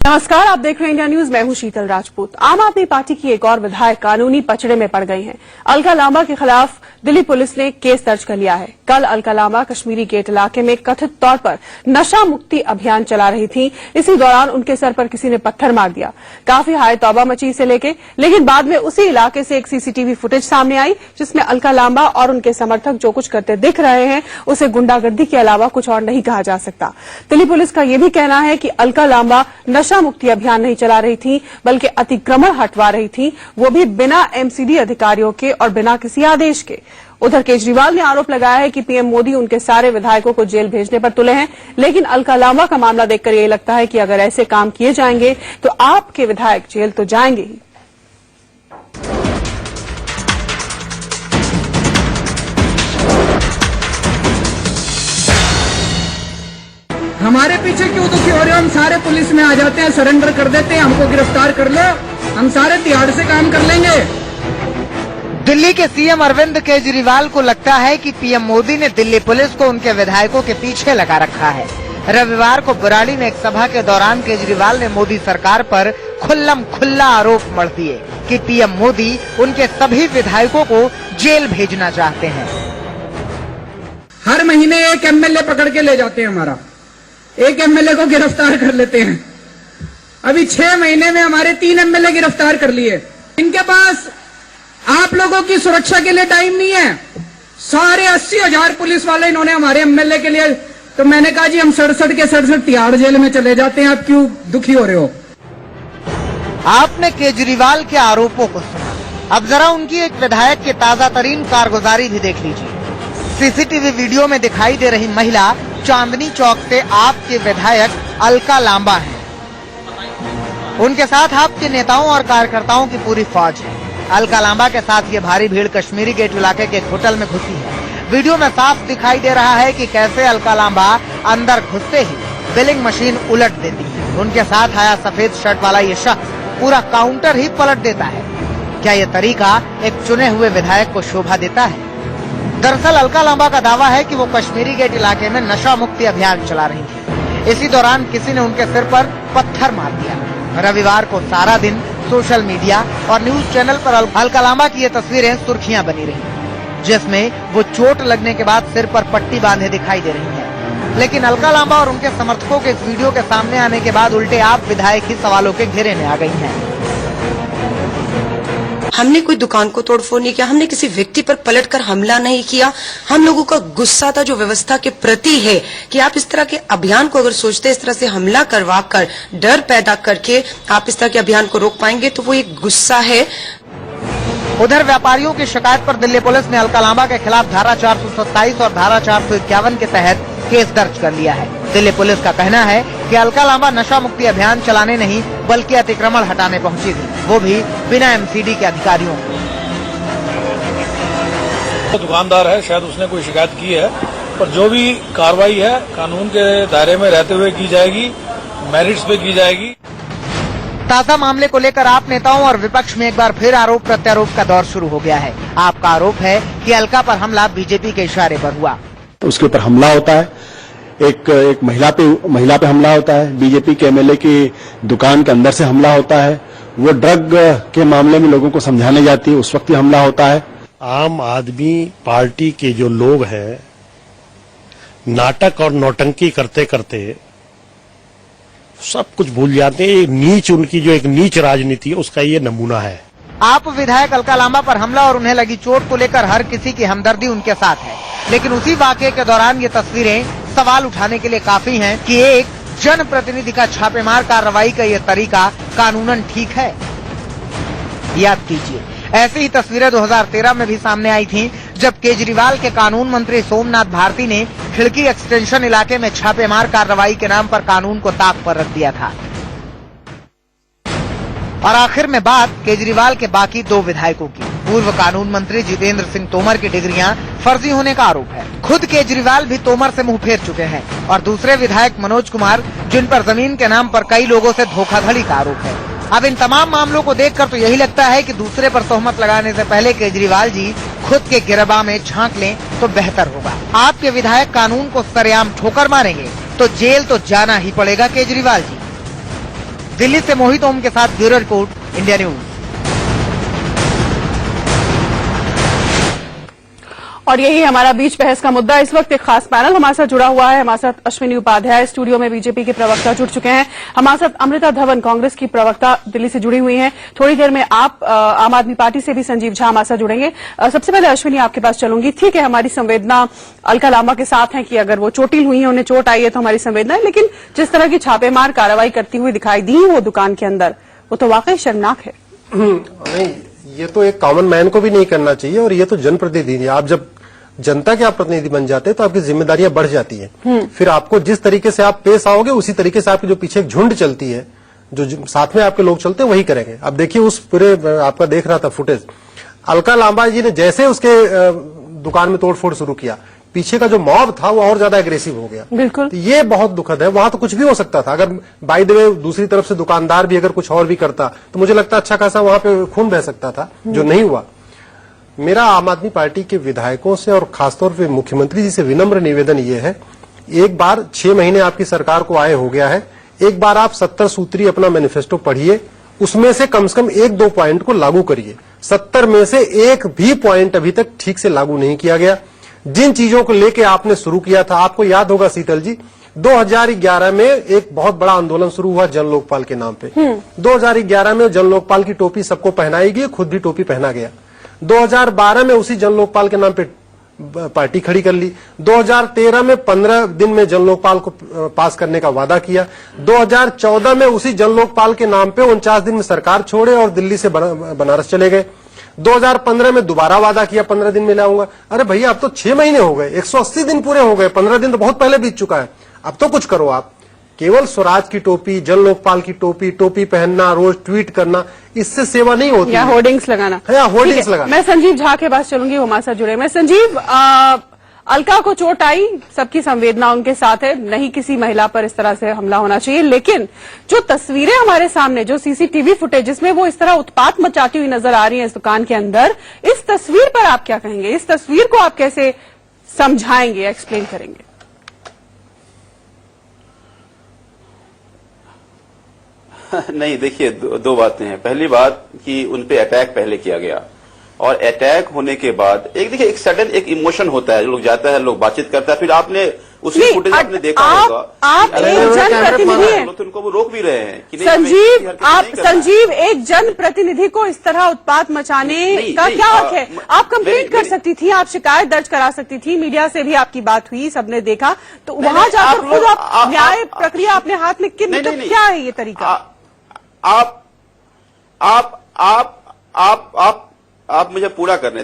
नमस्कार, आप देख रहे हैं इंडिया न्यूज। मैं हूं शीतल राजपूत। आम आदमी पार्टी की एक और विधायक कानूनी पचड़े में पड़ गई हैं। अलका लांबा के खिलाफ दिल्ली पुलिस ने केस दर्ज कर लिया है। कल अलका लांबा कश्मीरी गेट इलाके में कथित तौर पर नशा मुक्ति अभियान चला रही थी। इसी दौरान उनके सर पर किसी ने पत्थर मार दिया। काफी हाय तौबा मची इसे लेके, लेकिन बाद में उसी इलाके से एक सीसीटीवी फुटेज सामने आई जिसमें अलका लांबा और उनके समर्थक जो कुछ करते दिख रहे हैं उसे गुंडागर्दी के अलावा कुछ और नहीं कहा जा सकता। दिल्ली पुलिस का यह भी कहना है कि अलका लांबा नशा मुक्ति अभियान नहीं चला रही थी, बल्कि अतिक्रमण हटवा रही थी, वो भी बिना एमसीडी अधिकारियों के और बिना किसी आदेश के। उधर केजरीवाल ने आरोप लगाया है कि पीएम मोदी उनके सारे विधायकों को जेल भेजने पर तुले हैं, लेकिन अलका लांबा का मामला देखकर यही लगता है कि अगर ऐसे काम किए जाएंगे तो आपके विधायक जेल तो जाएंगे ही। हमारे पीछे क्यों दुखी हो रहे हो? हम सारे पुलिस में आ जाते हैं, सरेंडर कर देते हैं, हमको गिरफ्तार कर लो, हम सारे तिहाड़ से काम कर लेंगे। दिल्ली के सीएम अरविंद केजरीवाल को लगता है कि पीएम मोदी ने दिल्ली पुलिस को उनके विधायकों के पीछे लगा रखा है। रविवार को बुराड़ी में एक सभा के दौरान केजरीवाल ने मोदी सरकार पर खुल्लम खुल्ला आरोप मढ़ दिए कि पीएम मोदी उनके सभी विधायकों को जेल भेजना चाहते हैं। हर महीने एक एमएलए पकड़ के ले जाते हैं, हमारा एक एमएलए को गिरफ्तार कर लेते हैं। अभी 6 महीने में हमारे 3 एमएलए गिरफ्तार कर लिए। इनके पास आप लोगों की सुरक्षा के लिए टाइम नहीं है। सारे 80,000 पुलिस वाले इन्होंने हमारे एमएलए के लिए। तो मैंने कहा जी हम 67 के 67 तिहाड़ जेल में चले जाते हैं, आप क्यों दुखी हो रहे हो? आपने केजरीवाल के आरोपों को सुना, अब जरा उनकी एक विधायक की ताजा तरीन कारगुजारी भी देख लीजिए। सीसीटीवी वीडियो में दिखाई दे रही महिला चांदनी चौक से आपके विधायक अलका लांबा हैं। उनके साथ आपके नेताओं और कार्यकर्ताओं की पूरी फौज है। अलका लांबा के साथ ये भारी भीड़ कश्मीरी गेट इलाके के एक होटल में घुसी है। वीडियो में साफ दिखाई दे रहा है कि कैसे अलका लांबा अंदर घुसते ही बिलिंग मशीन उलट देती है। उनके साथ आया सफेद शर्ट वाला ये शख्स पूरा काउंटर ही पलट देता है। क्या ये तरीका एक चुने हुए विधायक को शोभा देता है? दरअसल अलका लांबा का दावा है कि वो कश्मीरी गेट इलाके में नशा मुक्ति अभियान चला रही थी। इसी दौरान किसी ने उनके सिर पर पत्थर मार दिया। रविवार को सारा दिन सोशल मीडिया और न्यूज चैनल पर अलका लांबा की ये तस्वीरें सुर्खियां बनी रही, जिसमें वो चोट लगने के बाद सिर पर पट्टी बांधे दिखाई दे रही हैं। लेकिन अलका लांबा और उनके समर्थकों के इस वीडियो के सामने आने के बाद उल्टे आप विधायक ही सवालों के घेरे में आ गई हैं। हमने कोई दुकान को तोड़फोड़ नहीं किया, हमने किसी व्यक्ति पर पलटकर हमला नहीं किया। हम लोगों का गुस्सा था जो व्यवस्था के प्रति है कि आप इस तरह के अभियान को अगर सोचते इस तरह से हमला करवा कर डर पैदा करके आप इस तरह के अभियान को रोक पाएंगे, तो वो एक गुस्सा है। उधर व्यापारियों की शिकायत पर दिल्ली पुलिस ने अलका लांबा के खिलाफ धारा 427 और धारा 451 के तहत केस दर्ज कर लिया है। दिल्ली पुलिस का कहना है कि अलका लांबा नशा मुक्ति अभियान चलाने नहीं बल्कि अतिक्रमण हटाने पहुंची थी, वो भी बिना एमसीडी के अधिकारियों को। दुकानदार है, शायद उसने कोई शिकायत की है, पर जो भी कार्रवाई है कानून के दायरे में रहते हुए की जाएगी, मेरिट्स पे की जाएगी। ताजा मामले को लेकर आप नेताओं और विपक्ष में एक बार फिर आरोप प्रत्यारोप का दौर शुरू हो गया है। आपका आरोप है कि अलका पर हमला बीजेपी के इशारे पर हुआ। उसके ऊपर हमला होता है, एक महिला पे हमला होता है, बीजेपी के एमएलए की दुकान के अंदर से हमला होता है, वो ड्रग के मामले में लोगों को समझाने जाती है, उस वक्त ही हमला होता है। आम आदमी पार्टी के जो लोग हैं नाटक और नौटंकी करते करते सब कुछ भूल जाते हैं। नीच उनकी जो एक नीच राजनीति है उसका ये नमूना है। आप विधायक अलका लांबा पर हमला और उन्हें लगी चोट को लेकर हर किसी की हमदर्दी उनके साथ है, लेकिन उसी वाकये के दौरान ये तस्वीरें सवाल उठाने के लिए काफी हैं कि एक जनप्रतिनिधि का छापेमार कार्रवाई का ये तरीका कानूनन ठीक है। याद कीजिए, ऐसी ही तस्वीरें 2013 में भी सामने आई थीं, जब केजरीवाल के कानून मंत्री सोमनाथ भारती ने खिड़की एक्सटेंशन इलाके में छापेमार कार्रवाई के नाम पर कानून को ताक पर रख दिया था। और आखिर में बात केजरीवाल के बाकी 2 विधायकों की। पूर्व कानून मंत्री जितेंद्र सिंह तोमर की डिग्रियां फर्जी होने का आरोप है। खुद केजरीवाल भी तोमर से मुंह फेर चुके हैं। और दूसरे विधायक मनोज कुमार, जिन पर जमीन के नाम पर कई लोगों से धोखाधड़ी का आरोप है। अब इन तमाम मामलों को देखकर तो यही लगता है कि दूसरे पर तोहमत लगाने से पहले केजरीवाल जी खुद के गिरबां में झांक लें तो बेहतर होगा। आपके विधायक कानून को सरेआम ठोकर मारेंगे तो जेल तो जाना ही पड़ेगा केजरीवाल जी। दिल्ली से मोहित ओम के साथ ब्यूरो रिपोर्ट, इंडिया न्यूज। और यही हमारा बीच बहस का मुद्दा। इस वक्त एक खास पैनल हमारे साथ जुड़ा हुआ है। हमारे साथ अश्विनी उपाध्याय स्टूडियो में बीजेपी के प्रवक्ता जुड़ चुके हैं। हमारे साथ अमृता धवन कांग्रेस की प्रवक्ता दिल्ली से जुड़ी हुई हैं। थोड़ी देर में आप आम आदमी पार्टी से भी संजीव झा हमारे साथ जुड़ेंगे। सबसे पहले अश्विनी आपके पास चलूंगी। ठीक है, हमारी संवेदना अलका लांबा के साथ है कि अगर वो चोटिल हुई है, उन्हें चोट आई है तो हमारी संवेदना है, लेकिन जिस तरह की छापेमार कार्रवाई करती हुई दिखाई दी वो दुकान के अंदर, वो तो वाकई शर्मनाक है। नहीं, ये तो एक कॉमन मैन को भी नहीं करना चाहिए, और ये तो जनप्रतिनिधि है। आप जब जनता के आप प्रतिनिधि बन जाते हैं तो आपकी जिम्मेदारियां बढ़ जाती हैं। फिर आपको जिस तरीके से आप पेश आओगे उसी तरीके से आपकी जो पीछे एक झुंड चलती है, जो साथ में आपके लोग चलते हैं, वही करेंगे। अब देखिए, उस पूरे आपका देख रहा था फुटेज, अलका लांबा जी ने जैसे उसके दुकान में तोड़फोड़ शुरू किया, पीछे का जो मॉब था वो और ज्यादा एग्रेसिव हो गया। बिल्कुल, तो ये बहुत दुखद है। वहां तो कुछ भी हो सकता था। अगर बाय द वे दूसरी तरफ से दुकानदार भी अगर कुछ और भी करता तो मुझे लगता अच्छा खासा वहां पे खून बह सकता था, जो नहीं हुआ। मेरा आम आदमी पार्टी के विधायकों से और खासतौर पे मुख्यमंत्री जी से विनम्र निवेदन ये है, एक बार 6 महीने आपकी सरकार को आए हो गया है, एक बार आप 70 सूत्री अपना मैनिफेस्टो पढ़िए, उसमें से कम 1-2 पॉइंट को लागू करिए। 70 में से एक भी पॉइंट अभी तक ठीक से लागू नहीं किया गया। जिन चीजों को लेके आपने शुरू किया था, आपको याद होगा शीतल जी, 2011 में एक बहुत बड़ा आंदोलन शुरू हुआ जन लोकपाल के नाम पे। 2011 में जन लोकपाल की टोपी सबको पहनाई गई, खुद भी टोपी पहना गया। 2012 में उसी जन लोकपाल के नाम पे पार्टी खड़ी कर ली। 2013 में 15 दिन में जन लोकपाल को पास करने का वादा किया। 2014 में उसी जन लोकपाल के नाम पे 49 दिन में सरकार छोड़े और दिल्ली से बनारस चले गए। 2015 में दोबारा वादा किया 15 दिन में लाऊंगा। अरे भैया, अब तो 6 महीने हो गए, 180 दिन पूरे हो गए, 15 दिन तो बहुत पहले बीत चुका है। अब तो कुछ करो। आप केवल स्वराज की टोपी, जन लोकपाल की टोपी पहनना, रोज ट्वीट करना, इससे सेवा नहीं होती। या होर्डिंग्स लगाना, होर्डिंग्स लगाना। मैं संजीव झा के पास चलूंगी, वो हमारे साथ जुड़े। मैं संजीव, अलका को चोट आई, सबकी संवेदना उनके साथ है, नहीं किसी महिला पर इस तरह से हमला होना चाहिए, लेकिन जो तस्वीरें हमारे सामने, जो सीसीटीवी फुटेज जिसमें वो इस तरह उत्पात मचाती हुई नजर आ रही है इस दुकान के अंदर, इस तस्वीर पर आप क्या कहेंगे? इस तस्वीर को आप कैसे समझाएंगे, एक्सप्लेन करेंगे? नहीं, देखिए, दो बातें हैं। पहली बात कि उनपे अटैक पहले किया गया, और अटैक होने के बाद देखिए एक सडन एक इमोशन होता है, लोग जाता है, लोग बातचीत करता है, फिर आपने उसकी फुटेज आपने देखा होगा। आप एक जनप्रतिनिधि हैं, तो उनको वो रोक भी रहे हैं कि नहीं, संजीव एक जनप्रतिनिधि को इस तरह उत्पात मचाने का क्या हक है? आप कंप्लेंट कर सकती थी, आप शिकायत दर्ज करा सकती थी, मीडिया से भी आपकी बात हुई, सबने देखा, तो वहां जाकर खुद आप न्याय प्रक्रिया अपने हाथ में, क्या है ये तरीका? आप मुझे पूरा करने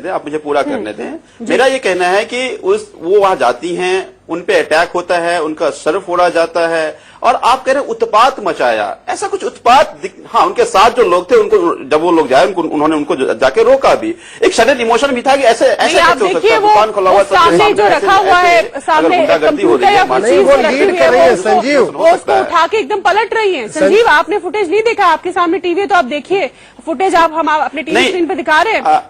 दें, मेरा ये कहना है कि वो वहां जाती हैं, उन पे अटैक होता है, उनका सर फोड़ा जाता है, और आप कह रहे हैं उत्पात मचाया। ऐसा कुछ उत्पात, हाँ, उनके साथ जो लोग थे, उनको जब वो लोग जाए, उन्होंने उनको जाके रोका भी। एक सडन इमोशन भी था कि ऐसे कैसे हो सकता है, दुकान खुला हुआ, सामने जो रखा हुआ है, सामने गुंडागर्दी हो रही है, संजीव वो उसको उठा के एकदम पलट रही है। संजीव, आपने फुटेज नहीं देखा, आपके सामने टीवी है तो आप देखिए फुटेज, आप हम अपने टीवी स्क्रीन पे दिखा रहे हैं।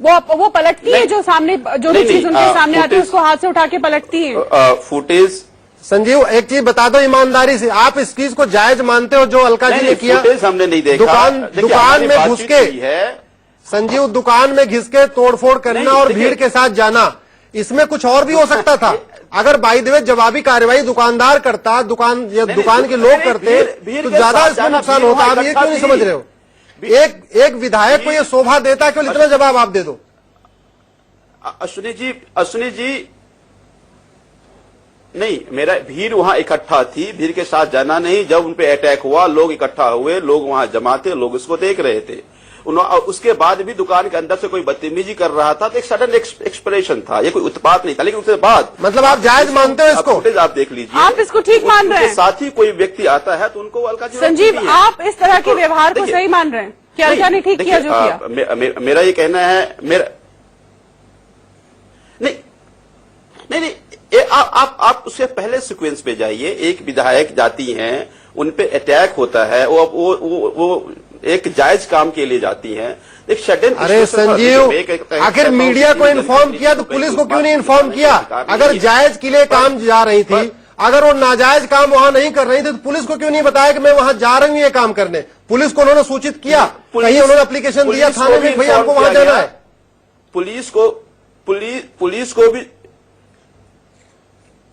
वो पलटती है, जो सामने जो भी चीज उनके सामने आती है उसको हाथ से उठा के पलटती है। फुटेज संजीव, एक चीज बता दो ईमानदारी से, आप इस चीज को जायज मानते हो जो अलका जी ने किया? हमने नहीं देखा। दुकान में घुस के, संजीव, दुकान में घिस के तोड़फोड़ करना और भीड़ के साथ जाना, इसमें कुछ और भी हो सकता था। अगर बाय द वे जवाबी कार्रवाई दुकानदार करता, दुकान के लोग करते, तो ज्यादा इसमें नुकसान होता। आप ये क्यों नहीं समझ रहे हो? एक विधायक को ये शोभा देता केवल इतना जवाब आप दे दो। अश्विनी जी, नहीं, मेरा भीड़ वहां इकट्ठा थी, भीड़ के साथ जाना नहीं। जब उनपे अटैक हुआ, लोग इकट्ठा हुए, लोग वहां जमा थे, लोग इसको देख रहे थे। उसके बाद भी दुकान के अंदर से कोई बदतमीजी कर रहा था, तो एक सडन एक्सप्रेशन था, ये कोई उत्पात नहीं था। लेकिन उसके बाद, मतलब आप जायज मानते हो इसको? आप देख लीजिए, आप इसको ठीक मान रहे हैं? साथ ही कोई व्यक्ति आता है तो उनको अलका जी, संजीव, आप इस तरह के व्यवहार को सही मान रहे हैं कि अलका ने ठीक किया जो किया? मेरा ये कहना है, नहीं, आप उससे पहले सीक्वेंस पे जाइए। एक विधायक जाती हैं, उनपे अटैक होता है, वो एक जायज काम के लिए जाती हैं, एक सडन। अरे संजीव, आखिर मीडिया को इन्फॉर्म किया तो पुलिस को क्यों नहीं इन्फॉर्म किया? अगर जायज के लिए काम जा रही थी, अगर वो नाजायज काम वहां नहीं कर रही थी तो पुलिस को क्यों नहीं बताया कि मैं वहां जा रही हूं ये काम करने? पुलिस को उन्होंने सूचित किया, कहीं उन्होंने एप्लीकेशन दिया थाने में, भैया हमको वहां जाना है।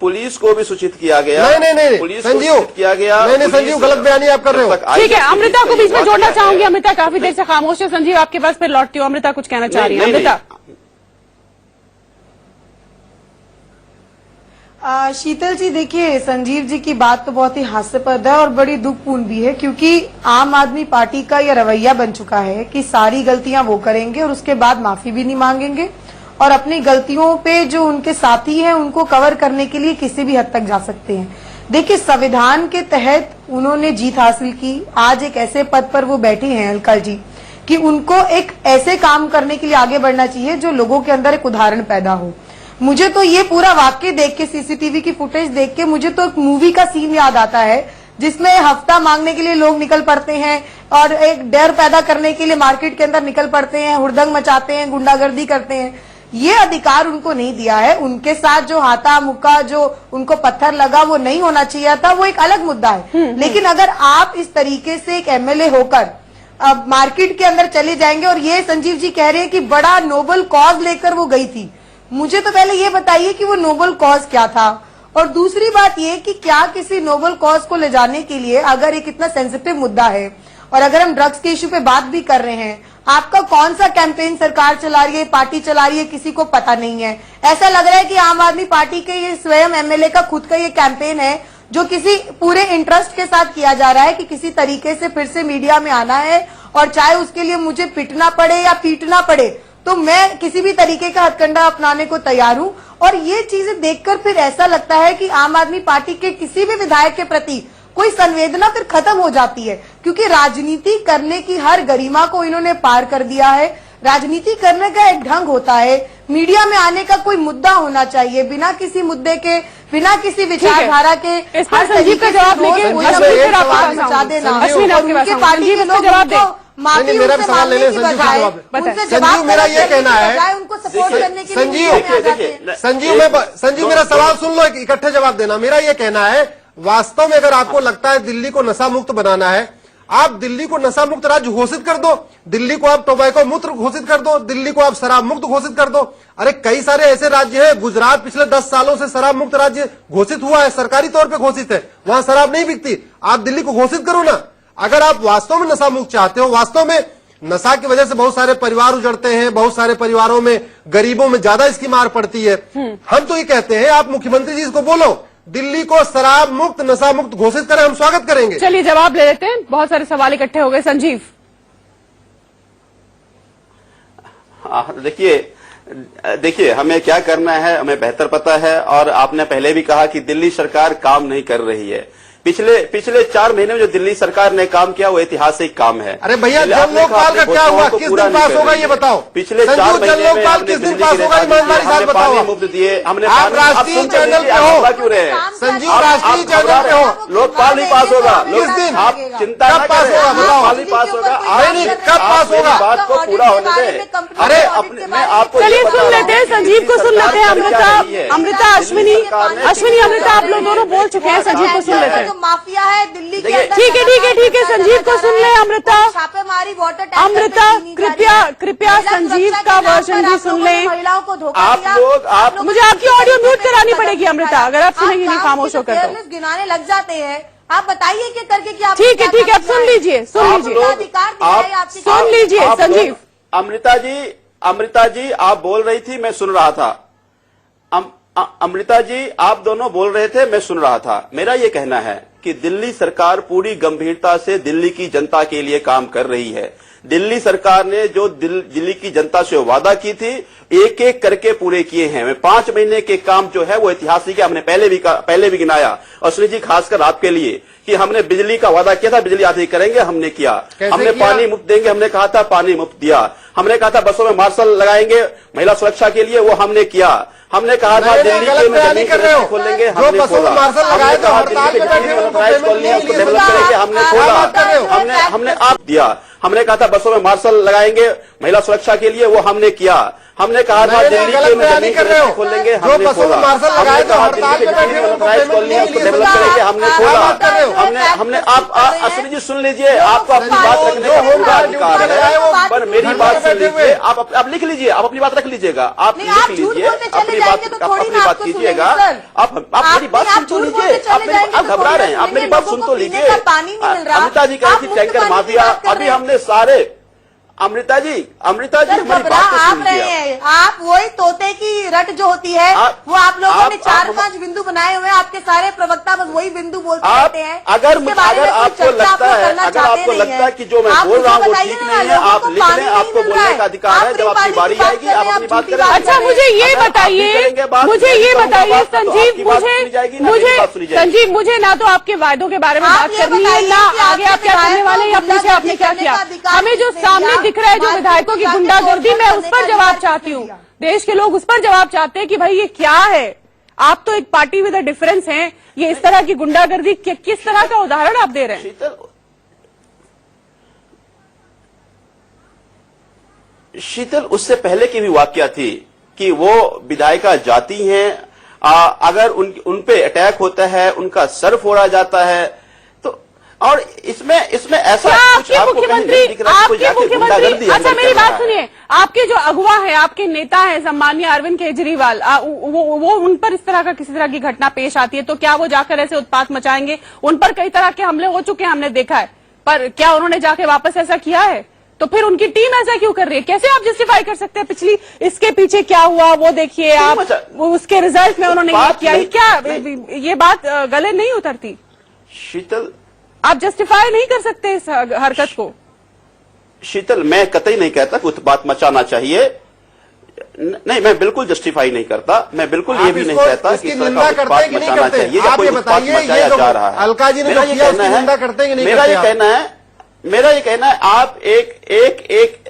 पुलिस को भी सूचित किया गया। नहीं पुलिस संजीव किया गया। नहीं संजीव, गलत बयानी आप कर रहे हो। ठीक है, अमृता को बीच में जोड़ना चाहूंगी। अमृता काफी देर से खामोश है। संजीव आपके पास फिर लौटती हूँ। अमृता कुछ कहना चाह रही है। अमृता। शीतल जी, देखिए संजीव जी की बात तो बहुत ही हास्यास्पद है और बड़ी दुखपूर्ण भी है, क्योंकि आम आदमी पार्टी का यह रवैया बन चुका है कि सारी गलतियां वो करेंगे और उसके बाद माफी भी नहीं मांगेंगे और अपनी गलतियों पे जो उनके साथी हैं उनको कवर करने के लिए किसी भी हद तक जा सकते हैं। देखिए, संविधान के तहत उन्होंने जीत हासिल की। आज एक ऐसे पद पर वो बैठे हैं अलका जी कि उनको एक ऐसे काम करने के लिए आगे बढ़ना चाहिए जो लोगों के अंदर एक उदाहरण पैदा हो। मुझे तो ये पूरा वाक्य देख के, सीसीटीवी की फुटेज देख के, मुझे तो एक मूवी का सीन याद आता है जिसमें हफ्ता मांगने के लिए लोग निकल पड़ते हैं और एक डर पैदा करने के लिए मार्केट के अंदर निकल पड़ते हैं, हुड़दंग मचाते हैं, गुंडागर्दी करते हैं। ये अधिकार उनको नहीं दिया है। उनके साथ जो हाथा मुक्का, जो उनको पत्थर लगा, वो नहीं होना चाहिए था, वो एक अलग मुद्दा है। लेकिन अगर आप इस तरीके से एक एमएलए होकर अब मार्केट के अंदर चले जाएंगे, और ये संजीव जी कह रहे हैं कि बड़ा नोबल कॉज लेकर वो गई थी, मुझे तो पहले ये बताइए कि वो नोबल कॉज क्या था। और दूसरी बात ये कि क्या किसी नोबल कॉज को ले जाने के लिए, अगर एक इतना सेंसिटिव मुद्दा है और अगर हम ड्रग्स के इश्यू पे बात भी कर रहे हैं, आपका कौन सा कैंपेन सरकार चला रही है, पार्टी चला रही है, किसी को पता नहीं है। ऐसा लग रहा है कि आम आदमी पार्टी के ये स्वयं एमएलए का खुद का ये कैंपेन है जो किसी पूरे इंटरेस्ट के साथ किया जा रहा है कि किसी तरीके से फिर से मीडिया में आना है और चाहे उसके लिए मुझे पिटना पड़े या पीटना पड़े तो मैं किसी भी तरीके का हथकंडा अपनाने को तैयार हूं। और ये चीजें देखकर फिर ऐसा लगता है कि आम आदमी पार्टी के किसी भी विधायक के प्रति कोई संवेदना फिर खत्म हो जाती है, क्योंकि राजनीति करने की हर गरिमा को इन्होंने पार कर दिया है। राजनीति करने का एक ढंग होता है, मीडिया में आने का कोई मुद्दा होना चाहिए, बिना किसी मुद्दे के, बिना किसी विचारधारा के हर संजीव का जवाब लेके मचा देना उनके पार्टी के लोग माफी उनसे मांगने की बजाय उनसे जवाब मेरा ये कहना है, उनको सपोर्ट करने के लिए संजीव मेरा सवाल सुन लो, इकट्ठे जवाब देना। मेरा ये कहना है, वास्तव में अगर आपको लगता है दिल्ली को नशा मुक्त बनाना है, आप दिल्ली को नशा मुक्त राज्य घोषित कर दो, दिल्ली को आप टोबैको मुक्त घोषित कर दो, दिल्ली को आप शराब मुक्त घोषित कर दो। अरे कई सारे ऐसे राज्य हैं, गुजरात पिछले 10 सालों से शराब मुक्त राज्य घोषित हुआ है, सरकारी तौर पे घोषित है, वहां शराब नहीं बिकती। आप दिल्ली को घोषित करो ना। अगर आप वास्तव में नशा मुक्त चाहते हो, वास्तव में नशा की वजह से बहुत सारे परिवार उजड़ते हैं, बहुत सारे परिवारों में, गरीबों में ज्यादा इसकी मार पड़ती है, हम तो ये कहते हैं आप मुख्यमंत्री जी इसको बोलो, दिल्ली को शराब मुक्त, नशा मुक्त घोषित करें, हम स्वागत करेंगे। चलिए जवाब ले लेते हैं, बहुत सारे सवाल इकट्ठे हो गए। संजीव, देखिए हमें क्या करना है हमें बेहतर पता है, और आपने पहले भी कहा कि दिल्ली सरकार काम नहीं कर रही है। पिछले 4 महीने में जो दिल्ली सरकार ने काम किया वो ऐतिहासिक काम है। अरे भैया, जन लोकपाल का क्या हुआ, किस दिन पास होगा ये बताओ। पिछले 4 महीने में किस दिन पास होगा, ईमानदारी से बताओ। पानी मुफ्त दिए हमने। आप राष्ट्रीय चैनल पे हो, क्यों रहे संजीव, राष्ट्रीय चैनल पे हो, लोकपाल नहीं पास होगा। किस दिन आप चिंता कब पास होगा बताओ, नहीं पास होगा। नहीं कब पास होगा, बात को पूरा होने दें। अरे मैं आपको चलिए सुन लेते हैं, संजीव को सुन लेते हैं। अमृता, अश्विनी, अमृता, आप लोग दोनों बोल चुके हैं, संजीव को सुन लेते हैं। माफिया है दिल्ली के अंदर। ठीक है, संजीव को सुन ले। अमृता, छापेमारी वाटर कृपया संजीव का वर्जन भी सुन लें। महिलाओं को धोखा आप लोग मुझे आपकी ऑडियो म्यूट करानी पड़ेगी अमृता, अगर आप सुनेंगी नहीं खामोश होकर तो। गिनाने लग जाते हैं, आप बताइए क्या करके कि आप। ठीक है, अब सुन लीजिए अधिकार दिया है आपसे, सुन लीजिए संजीव। अमृता जी आप बोल रही थी, मैं सुन रहा था। अमृता जी आप दोनों बोल रहे थे, मैं सुन रहा था। मेरा ये कहना है कि दिल्ली सरकार पूरी गंभीरता से दिल्ली की जनता के लिए काम कर रही है। दिल्ली सरकार ने जो दिल्ली की जनता से वादा की थी, एक एक करके पूरे किए हैं। 5 महीने के काम जो है वो ऐतिहासिक है, हमने पहले भी गिनाया। और सुनील जी खासकर आपके लिए कि हमने बिजली का वादा किया था, बिजली आधी करेंगे, हमने किया। हमने पानी मुफ्त देंगे, हमने कहा था पानी मुफ्त दिया। हमने कहा था बसों में मार्शल लगाएंगे महिला सुरक्षा के लिए, वो हमने किया। हमने कहा था दिल्ली के जमीन खोलेंगे, हमने खोला। डेवलप करेंगे, हमने खोला। हमने आप दिया। हमने कहा था बसों में मार्शल लगाएंगे महिला सुरक्षा के लिए, वो हमने किया। हमने कहा था दिल्ली गलत बयानी कर रहे हो। खोलेंगे, जो बसों में मार्शल लगाए थे हड़ताल पे बैठे हुए उनको पेमेंट डेवलप करेंगे, हमने खोला। हमने आप अश्विनी जी सुन लीजिए, आपको अपनी बात रखने का पूरा अधिकार है, पर मेरी बात सुन लीजिए। आप लिख लीजिए, आप अपनी बात रख लीजिएगा, आप लिख लीजिए, अपनी बात कीजिएगा। आप मेरी बात सुन तो लीजिए, आप घबरा रहे हैं, आप मेरी बात सुन तो लीजिए। अमृता जी कह रही थी टैंकर माफिया, अभी हमने सारे अमृता जी हमारी बात तो सुन लीजिए। आप वही तोते की रट जो होती है वो आप लोगों ने 4-5 बिंदु बनाए हुए हैं, आपके सारे प्रवक्ता बस वही बिंदु बोलते रहते हैं। अगर आपको लगता है कि जो मैं बोल रहा हूँ वो ठीक नहीं है, आप लिख लें, आपको बोलने का अधिकार है। जब आपकी बारी आएगी आप अपनी बात करें। अच्छा मुझे ये बताइए संजीव, मुझे ना तो आपके वायदों के बारे में बात करनी है, ना आगे आप क्या करने वाले हैं या पीछे आपने क्या किया। हमें जो सामने दिख रहा है जो विधायकों की गुंडागर्दी, मैं उस पर जवाब चाहती हूँ। देश के लोग उस पर जवाब चाहते हैं कि भाई ये क्या है। आप तो एक पार्टी विद अ डिफरेंस हैं, ये इस तरह की गुंडागर्दी किस तरह का उदाहरण आप दे रहे हैं। शीतल उससे पहले की भी वाकया थी कि वो विधायिका जाती हैं, अगर उन पे अटैक होता है, उनका सर फोड़ा जाता है, तो और इसमें ऐसा कुछ आपको कहीं नहीं दिख रहा कोई जाके गुंडागर्दी। अच्छा मेरी बात सुनिए, आपके जो अगुवा है, आपके नेता है सम्मानीय अरविंद केजरीवाल, वो उन पर इस तरह का किसी तरह की घटना पेश आती है तो क्या वो जाकर ऐसे उत्पात मचाएंगे। उन पर कई तरह के हमले हो चुके हैं, हमने देखा है, पर क्या उन्होंने जाके वापस ऐसा किया है। तो फिर उनकी टीम ऐसा क्यों कर रही है। कैसे आप जस्टिफाई कर सकते हैं पिछली इसके पीछे क्या हुआ वो देखिए आप, उसके रिजल्ट में उन्होंने ये किया, क्या ये बात गले नहीं उतरती। शीतल आप जस्टिफाई नहीं कर सकते इस हरकत को। शीतल मैं कतई नहीं कहता कि उत्पात मचाना चाहिए, नहीं मैं बिल्कुल जस्टिफाई नहीं करता, मैं बिल्कुल ये भी नहीं कहता कि निंदा करते कि नहीं करते। आप ये बताइए, ये जो अलका जी ने जो किया उसकी निंदा करते कि नहीं करते। मेरा ये कहना है आप एक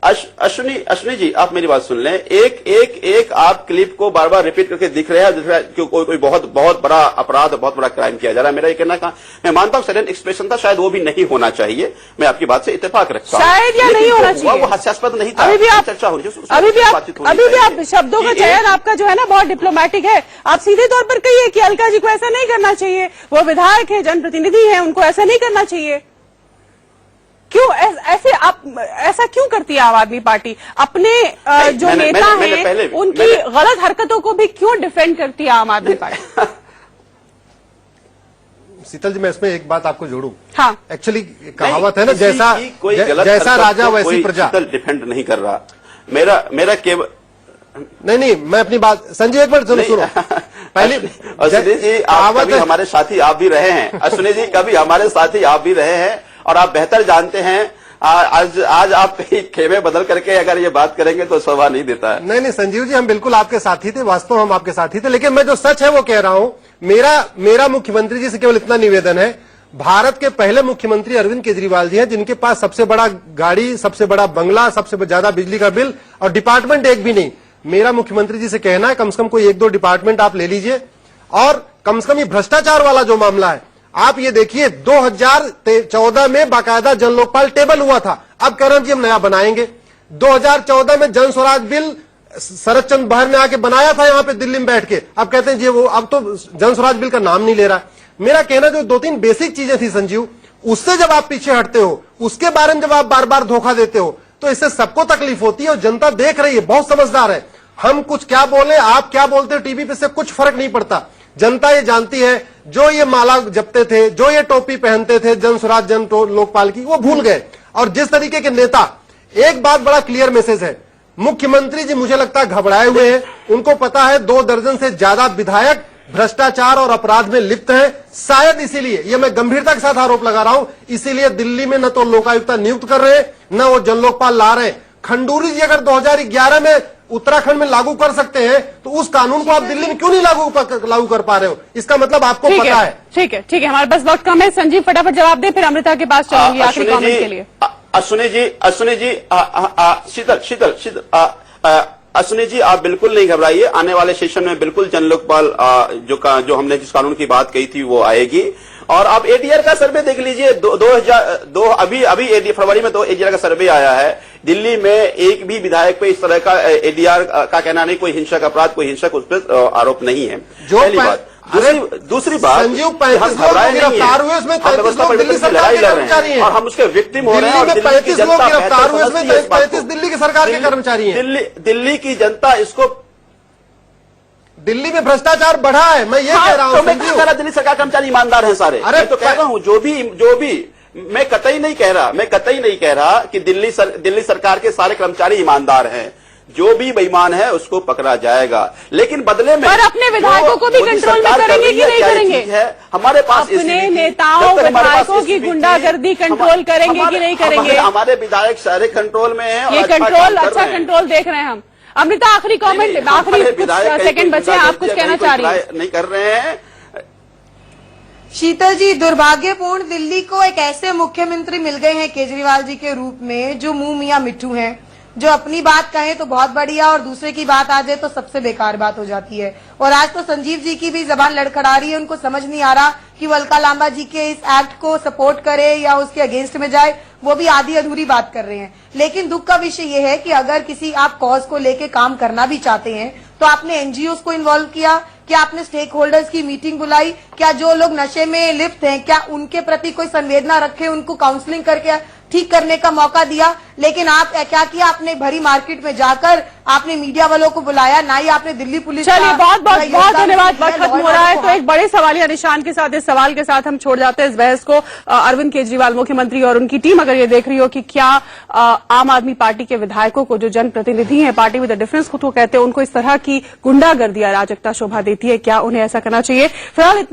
अश्विनी जी आप मेरी बात सुन लें, एक आप क्लिप को बार बार रिपीट करके दिख रहे हैं कि कोई बहुत बड़ा अपराध, बहुत बड़ा क्राइम किया जा रहा है। मेरा ये कहना है, मैं मानता हूं सडन एक्सप्रेशन था, शायद वो भी नहीं होना चाहिए, मैं आपकी बात से इत्तेफाक रखता हूं, शायद या नहीं होना चाहिए, वो हास्यास्पद नहीं था। अभी भी आप चर्चा हो रही है, अभी भी आप शब्दों का चयन आपका जो है ना बहुत डिप्लोमेटिक है। आप सीधे तौर पर कहिए कि अलका जी को ऐसा नहीं करना चाहिए, वो विधायक है, जनप्रतिनिधि है, उनको ऐसा नहीं करना चाहिए। क्यों ऐसे आप ऐसा क्यों करती है आम आदमी पार्टी। अपने जो नेता हैं उनकी गलत हरकतों को भी क्यों डिफेंड करती है आम आदमी पार्टी। शीतल जी मैं इसमें एक बात आपको जोड़ूं। हाँ एक्चुअली कहावत है ना, जैसा राजा वैसी प्रजा। डिफेंड नहीं कर रहा, मेरा केवल नहीं मैं अपनी बात संजय एक बार सुनो पहले अश्विनी जी कभी हमारे साथी आप भी रहे हैं, अश्विनी जी कभी हमारे साथी आप भी रहे हैं और आप बेहतर जानते हैं। आज आप कहीं खेमे बदल करके अगर ये बात करेंगे तो शोभा नहीं देता है। नहीं संजीव जी हम बिल्कुल आपके साथी थे, वास्तव हम आपके साथी थे, लेकिन मैं जो सच है वो कह रहा हूं। मेरा मुख्यमंत्री जी से केवल इतना निवेदन है, भारत के पहले मुख्यमंत्री अरविंद केजरीवाल जी हैं, जिनके पास सबसे बड़ा गाड़ी, सबसे बड़ा बंगला, सबसे ज्यादा बिजली का बिल और डिपार्टमेंट एक भी नहीं। मेरा मुख्यमंत्री जी से कहना है कम से कम कोई 1-2 डिपार्टमेंट आप ले लीजिए, और कम से कम ये भ्रष्टाचार वाला जो मामला है आप ये देखिए 2014 में बाकायदा जन लोकपाल टेबल हुआ था, अब कह रहे हैं कि हम नया बनाएंगे। 2014 में जन स्वराज बिल शरद चंद्र बहर ने आके बनाया था यहाँ पे दिल्ली में बैठ के, अब कहते हैं जी वो अब तो जन स्वराज बिल का नाम नहीं ले रहा। मेरा कहना जो 2-3 बेसिक चीजें थी संजीव, उससे जब आप पीछे हटते हो, उसके बारे में जब आप बार बार धोखा देते हो तो इससे सबको तकलीफ होती है और जनता देख रही है, बहुत समझदार है। हम कुछ क्या बोले, आप क्या बोलते हो टीवी पे, से कुछ फर्क नहीं पड़ता। जनता ये जानती है, जो ये माला जपते थे, जो ये टोपी पहनते थे जन स्वराज जन लोकपाल की, वो भूल गए। और जिस तरीके के नेता, एक बात बड़ा क्लियर मैसेज है, मुख्यमंत्री जी मुझे लगता है घबराए हुए हैं, उनको पता है 2 दर्जन से ज्यादा विधायक भ्रष्टाचार और अपराध में लिप्त हैं। शायद इसीलिए, ये मैं गंभीरता के साथ आरोप लगा रहा हूं, इसीलिए दिल्ली में न तो लोकायुक्त नियुक्त कर रहे हैं, न वो जन लोकपाल ला रहे हैं। खंडूरी जी अगर 2011 में उत्तराखंड में लागू कर सकते हैं तो उस कानून को आप दिल्ली में क्यों नहीं लागू कर पा रहे हो, इसका मतलब आपको पता है। ठीक है हमारे पास वक्त कम है। संजीव फटाफट जवाब दे, फिर अमृता के पास चलूंगी आखिरी कमेंट के लिए। अश्विनी जी शीतल अश्विनी जी आप बिल्कुल नहीं घबराइए, आने वाले सेशन में बिल्कुल जन लोकपाल जो हमने जिस कानून की बात कही थी वो आएगी। और आप एडीआर का सर्वे देख लीजिए, 2002 अभी फरवरी में 2 एडीआर का सर्वे आया है। दिल्ली में एक भी विधायक पे इस तरह का एडीआर का कहना नहीं, कोई हिंसक अपराध, कोई हिंसक उस पर आरोप नहीं है। पहली बात। दूसरी बात, संजीव 35 लोग गिरफ्तार हुए, उसमें 35 लोग दिल्ली सरकार के कर्मचारी हैं और हम उसके विक्टिम हो रहे हैं। दिल्ली में 35 लोग गिरफ्तार हुए, उसमें 35 दिल्ली की सरकार के कर्मचारी हैं। दिल्ली की जनता इसको, दिल्ली में भ्रष्टाचार बढ़ा है, मैं ये कह रहा हूँ। तो मैं कह रहा दिल्ली सरकार कर्मचारी ईमानदार हैं सारे। अरे तो कह रहा हूँ जो भी मैं कतई नहीं कह रहा कि दिल्ली सरकार के सारे कर्मचारी ईमानदार हैं। जो भी बेईमान है उसको पकड़ा जाएगा, लेकिन बदले में पर अपने विधायकों को भी कंट्रोल में करेंगे कि नहीं करेंगे? हमारे पास अपने नेताओं विधायकों की गुंडागर्दी कंट्रोल करेंगे कि नहीं करेंगे? हमारे विधायक सारे कंट्रोल में हैं। ये कंट्रोल, अच्छा कंट्रोल देख रहे हैं हम। अमृता, आखिरी कमेंट, आखिरी सेकंड बचे, आप कुछ कहना चाह रही हैं? नहीं कर रहे हैं। शीतल जी, दुर्भाग्यपूर्ण दिल्ली को एक ऐसे मुख्यमंत्री मिल गए हैं केजरीवाल जी के रूप में जो मुंह मियां मिट्ठू हैं, जो अपनी बात कहें तो बहुत बढ़िया और दूसरे की बात आ जाए तो सबसे बेकार बात हो जाती है। और आज तो संजीव जी की भी जबान लड़खड़ा रही है, उनको समझ नहीं आ रहा कि वो अलका लांबा जी के इस एक्ट को सपोर्ट करे या उसके अगेंस्ट में जाए। वो भी आधी अधूरी बात कर रहे हैं। लेकिन दुख का विषय ये है कि अगर किसी आप कॉज को लेके काम करना भी चाहते हैं तो आपने एनजीओ को इन्वॉल्व किया, क्या आपने स्टेक होल्डर्स की मीटिंग बुलाई, क्या जो लोग नशे में लिप्त हैं क्या उनके प्रति कोई संवेदना रखे, उनको काउंसलिंग करके ठीक करने का मौका दिया? लेकिन आप क्या किया, आपने भरी मार्केट में जाकर आपने मीडिया वालों को बुलाया, ना ही आपने दिल्ली पुलिस। चलिए, बहुत धन्यवाद। वक्त खत्म हो रहा है, तो एक बड़े सवालिया निशान के साथ, इस सवाल के साथ हम छोड़ जाते हैं इस बहस को। अरविंद केजरीवाल मुख्यमंत्री और उनकी टीम अगर ये देख रही हो कि क्या आम आदमी पार्टी के विधायकों को, जो जनप्रतिनिधि हैं, पार्टी विद द डिफरेंस खुद को कहते हैं, उनको इस तरह की गुंडागर्दी अराजकता शोभा देती है, क्या उन्हें ऐसा करना चाहिए? फिलहाल इतना